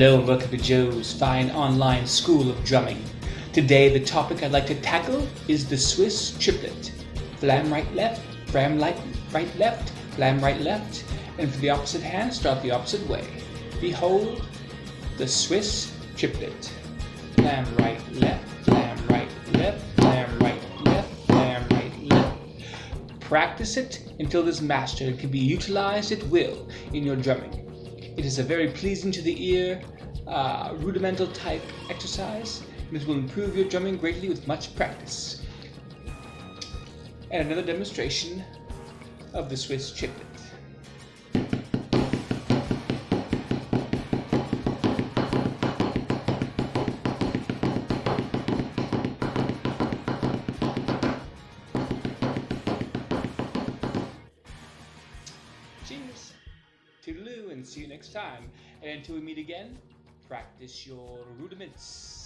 Hello and welcome to Joe's fine online school of drumming. Today the topic I'd like to tackle is the Swiss triplet. Flam right left, flam right left, flam right left, and for the opposite hand start the opposite way. Behold the Swiss triplet. Flam right left, flam right left, flam right left, flam right left. Practice it until it is mastered and can be utilized at will in your drumming. It is a very pleasing to the ear, rudimental type exercise, and it will improve your drumming greatly with much practice. And another demonstration of the Swiss triplet. Cheers! Toodaloo, and see you next time. And until we meet again, practice your rudiments.